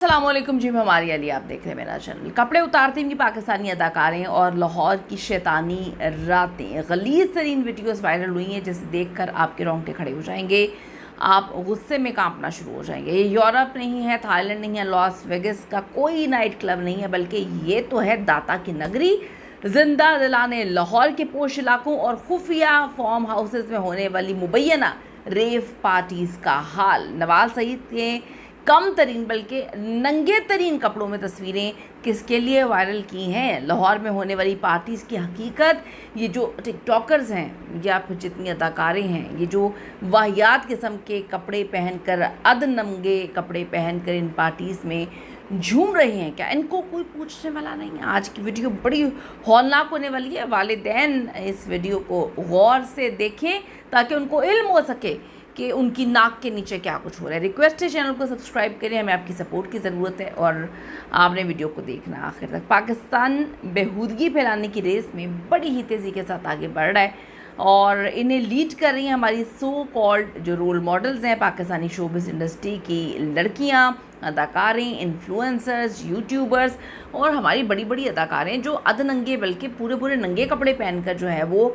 अस्सलाम वालेकुम जी, मैं हमारी अली, आप देख रहे हैं मेरा चैनल। कपड़े उतारती हुई पाकिस्तानी अदाकारें और लाहौर की शैतानी रातें, गलीज़ तरीन वीडियोस वायरल हुई हैं जिसे देखकर आपके रोंगटे खड़े हो जाएंगे, आप गुस्से में कांपना शुरू हो जाएंगे। ये यूरोप नहीं है, थाईलैंड नहीं है, लॉस वेगस का कोई नाइट क्लब नहीं है, बल्कि ये तो है दाता की नगरी। जिंदा दिलाने लाहौर के पोश इलाकों और खुफिया फार्म हाउसेस में होने वाली मुबैना रेव पार्टीज़ का हाल। नवाज सईद के कम तरीन बल्कि नंगे तरीन कपड़ों में तस्वीरें किसके लिए वायरल की हैं? लाहौर में होने वाली पार्टीज़ की हकीकत, ये जो टिकटॉकर्स हैं या फिर जितनी अदाकारें हैं, ये जो वाहियात किस्म के कपड़े पहनकर, अध नंगे कपड़े पहनकर इन पार्टीज़ में झूम रहे हैं, क्या इनको कोई पूछने वाला नहीं है? आज की वीडियो बड़ी हौलनाक होने वाली है। वालिदैन इस वीडियो को गौर से देखें ताकि उनको इल्म हो सके कि उनकी नाक के नीचे क्या कुछ हो रहा है। रिक्वेस्ट है चैनल को सब्सक्राइब करें, हमें आपकी सपोर्ट की ज़रूरत है और आपने वीडियो को देखना आखिर तक। पाकिस्तान बेहूदगी फैलाने की रेस में बड़ी ही तेज़ी के साथ आगे बढ़ रहा है और इन्हें लीड कर रही हैं हमारी सो कॉल्ड जो रोल मॉडल्स हैं पाकिस्तानी शोबिज़ इंडस्ट्री की लड़कियाँ, अदाकारें, इन्फ्लुएंसर्स, यूट्यूबर्स और हमारी बड़ी बड़ी अदाकारें जो अध नंगे बल्कि पूरे पूरे नंगे कपड़े पहनकर जो है वो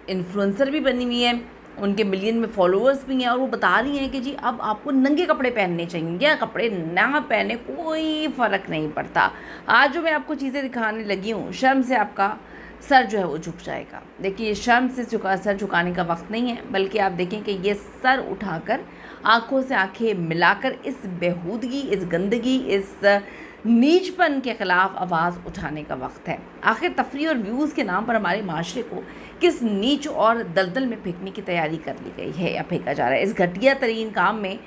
इन्फ्लुएंसर भी बनी हुई है, उनके मिलियन में फॉलोअर्स भी हैं और वो बता रही हैं कि जी अब आपको नंगे कपड़े पहनने चाहिए या कपड़े ना पहने कोई फ़र्क नहीं पड़ता। आज जो मैं आपको चीज़ें दिखाने लगी हूँ, शर्म से आपका सर जो है वो झुक जाएगा। देखिए, शर्म से सर झुकाने का वक्त नहीं है, बल्कि आप देखें कि ये सर उठाकर आंखों से आंखें मिलाकर इस बेहूदगी, इस गंदगी, इस नीचपन के ख़िलाफ़ आवाज़ उठाने का वक्त है। आखिर तफरीह और व्यूज़ के नाम पर हमारे माशरे को किस नीच और दलदल में फेंकने की तैयारी कर ली गई है या फेंका जा रहा है? इस घटिया तरीन काम में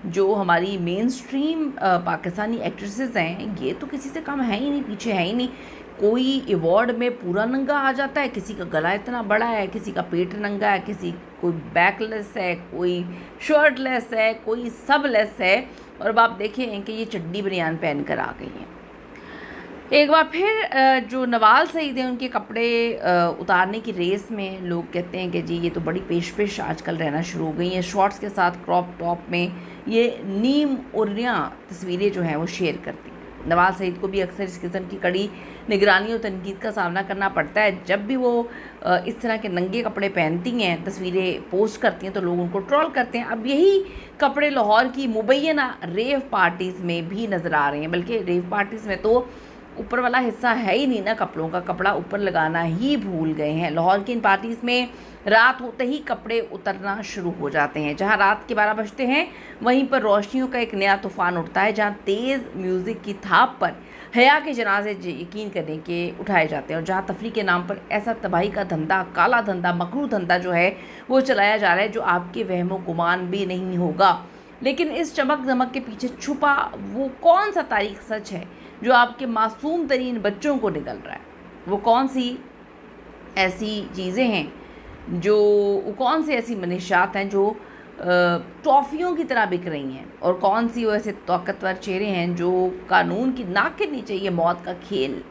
जो हमारी मेन स्ट्रीम पाकिस्तानी एक्ट्रेसेस हैं, ये तो किसी से कम है ही नहीं, पीछे है ही नहीं। कोई अवार्ड में पूरा नंगा आ जाता है, किसी का गला इतना बड़ा है, किसी का पेट नंगा है, किसी कोई बैकलेस है, कोई शर्टलेस है, कोई सबलेस है और अब आप देखें कि ये चड्डी बनियान पहन कर आ गई हैं। एक बार फिर जो नवाज सईद हैं उनके कपड़े उतारने की रेस में लोग कहते हैं कि जी ये तो बड़ी पेश आजकल रहना शुरू हो गई हैं। शॉर्ट्स के साथ क्रॉप टॉप में ये नीम उर्रियाँ तस्वीरें जो हैं वो शेयर करती हैं। नवाज सईद को भी अक्सर इस किस्म की कड़ी निगरानी और तनकीद का सामना करना पड़ता है। जब भी वो इस तरह के नंगे कपड़े पहनती हैं, तस्वीरें पोस्ट करती हैं, तो लोग उनको ट्रोल करते हैं। अब यही कपड़े लाहौर की मुबैना रेव पार्टीज़ में भी नज़र आ रहे हैं, बल्कि रेव पार्टीज़ में तो ऊपर वाला हिस्सा है ही नहीं ना कपड़ों का, कपड़ा ऊपर लगाना ही भूल गए हैं। लाहौर की इन पार्टीज़ में रात होते ही कपड़े उतरना शुरू हो जाते हैं। जहां रात के 12 बजते हैं वहीं पर रोशनियों का एक नया तूफ़ान उठता है, जहां तेज़ म्यूज़िक की थाप पर हया के जनाजे यकीन करने के उठाए जाते हैं और जहां तफरीह के नाम पर ऐसा तबाही का धंधा, काला धंधा, मकरू धंधा जो है वो चलाया जा रहा है जो आपके वहमो गुमान भी नहीं होगा। लेकिन इस चमक धमक के पीछे छुपा वो कौन सा तारीख सच है जो आपके मासूम तरीन बच्चों को निगल रहा है? वो कौन सी ऐसी चीज़ें हैं जो, वो कौन सी ऐसी मनीशात हैं जो टॉफ़ियों की तरह बिक रही हैं और कौन सी वो ऐसे ताकतवर चेहरे हैं जो कानून की नाक के नीचे ये मौत का खेल,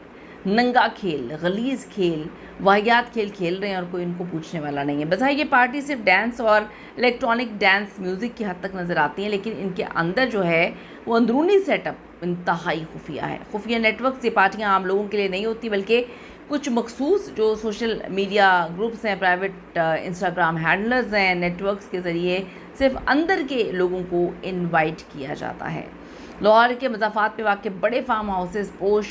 नंगा खेल, गलीज़ खेल, वाहियात खेल खेल रहे हैं और कोई इनको पूछने वाला नहीं है। बस ये पार्टी सिर्फ डांस और इलेक्ट्रॉनिक डांस म्यूज़िक की हद तक नज़र आती हैं, लेकिन इनके अंदर जो है वो अंदरूनी सेटअप इंतहाई खुफिया है। खुफिया नेटवर्क से पार्टियाँ आम लोगों के लिए नहीं होती, बल्कि कुछ मखसूस जो सोशल मीडिया ग्रुप्स हैं, प्राइवेट इंस्टाग्राम हैंडलर्स हैं, नेटवर्क्स के ज़रिए सिर्फ अंदर के लोगों को इनवाइट किया जाता है। लाहौर के मज़ाफ़ात में वाक़ बड़े फार्म हाउसेस, पोश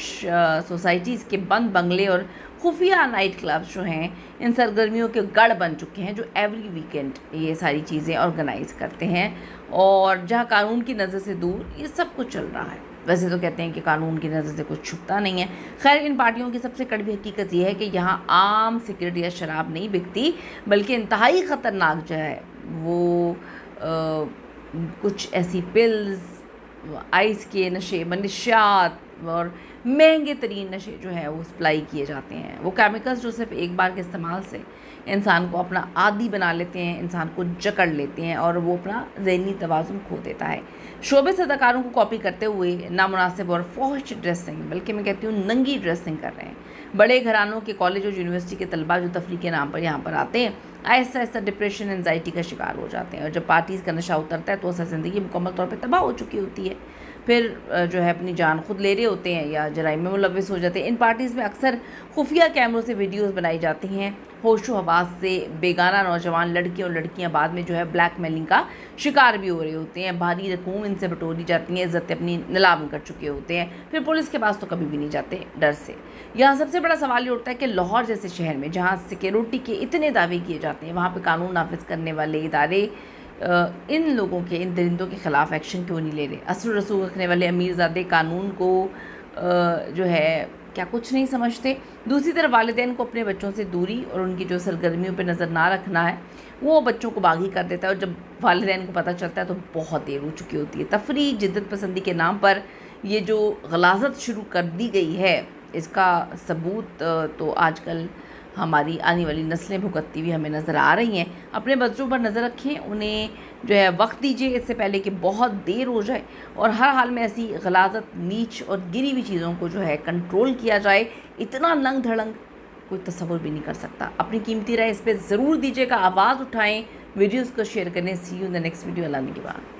सोसाइटीज़ के बंद बंगले और खुफिया नाइट क्लब्स जो हैं इन सरगर्मियों के गढ़ बन चुके हैं, जो एवरी वीकेंड ये सारी चीज़ें ऑर्गेनाइज़ करते हैं और जहाँ कानून की नज़र से दूर ये सब कुछ चल रहा है। वैसे तो कहते हैं कि कानून की नज़र से कुछ छुपता नहीं है। खैर, इन पार्टियों की सबसे कड़वी हकीकत ये है कि यहाँ आम सिगरेट या शराब नहीं बिकती, बल्कि इंतहाई ख़तरनाक जो है वो कुछ ऐसी पिल्स, आइस के नशे, मनशियात और महंगे तरीन नशे जो है वो सप्लाई किए जाते हैं। वो केमिकल्स जो सिर्फ एक बार के इस्तेमाल से इंसान को अपना आदी बना लेते हैं, इंसान को जकड़ लेते हैं और वो अपना ज़हनी तवाज़ुन खो देता है। शोबिज़ अदाकारों को कॉपी करते हुए नामुनासिब और फौहश ड्रेसिंग, बल्कि मैं कहती हूँ नंगी ड्रेसिंग कर रहे हैं। बड़े घरानों के कॉलेज और यूनिवर्सिटी के तलबा जो तफरीह के नाम पर यहाँ पर आते हैं, आहिस्ता आहिस्ता डिप्रेशन, एंजाइटी का शिकार हो जाते हैं और जब पार्टीज़ का नशा उतरता है तो असल ज़िंदगी मुकम्मल तौर पर तबाह हो चुकी होती है। پھر جو ہے اپنی جان خود لے رہے ہوتے ہیں یا جرائم میں ملوث ہو جاتے ہیں۔ ان پارٹیز میں اکثر خفیہ کیمروں سے ویڈیوز بنائی جاتی ہیں۔ ہوش و حواس سے بیگانہ نوجوان لڑکے اور لڑکیاں بعد میں جو ہے بلیک میلنگ کا شکار بھی ہو رہے ہوتے ہیں، بھاری رقوم ان سے بٹوری جاتی ہیں، عزت اپنی نیلام کر چکے ہوتے ہیں، پھر پولیس کے پاس تو کبھی بھی نہیں جاتے ڈر سے۔ یہاں سب سے بڑا سوال یہ اٹھتا ہے کہ لاہور جیسے شہر میں جہاں سیکیورٹی کے اتنے دعوے کیے جاتے ہیں، وہاں پہ قانون نافذ کرنے والے ادارے ان لوگوں کے، ان درندوں کے خلاف ایکشن کیوں نہیں لے رہے؟ اثر و رسوخ رکھنے والے امیر زادے قانون کو جو ہے کیا کچھ نہیں سمجھتے؟ دوسری طرف والدین کو اپنے بچوں سے دوری اور ان کی جو سرگرمیوں پہ نظر نہ رکھنا ہے وہ بچوں کو باغی کر دیتا ہے، اور جب والدین کو پتہ چلتا ہے تو بہت دیر ہو چکی ہوتی ہے۔ تفریح، جدت پسندی کے نام پر یہ جو غلاظت شروع کر دی گئی ہے، اس کا ثبوت تو آج کل ہماری آنے والی نسلیں بھگتتی ہوئی ہمیں نظر آ رہی ہیں۔ اپنے بچوں پر نظر رکھیں، انہیں جو ہے وقت دیجیے اس سے پہلے کہ بہت دیر ہو جائے، اور ہر حال میں ایسی غلاظت، نیچ اور گری ہوئی چیزوں کو جو ہے کنٹرول کیا جائے۔ اتنا لنگ دھڑنگ کوئی تصور بھی نہیں کر سکتا۔ اپنی قیمتی رائے اس پہ ضرور دیجیے گا، آواز اٹھائیں، ویڈیوز کو شیئر کریں۔ See you in the next video. Allah نے کے بعد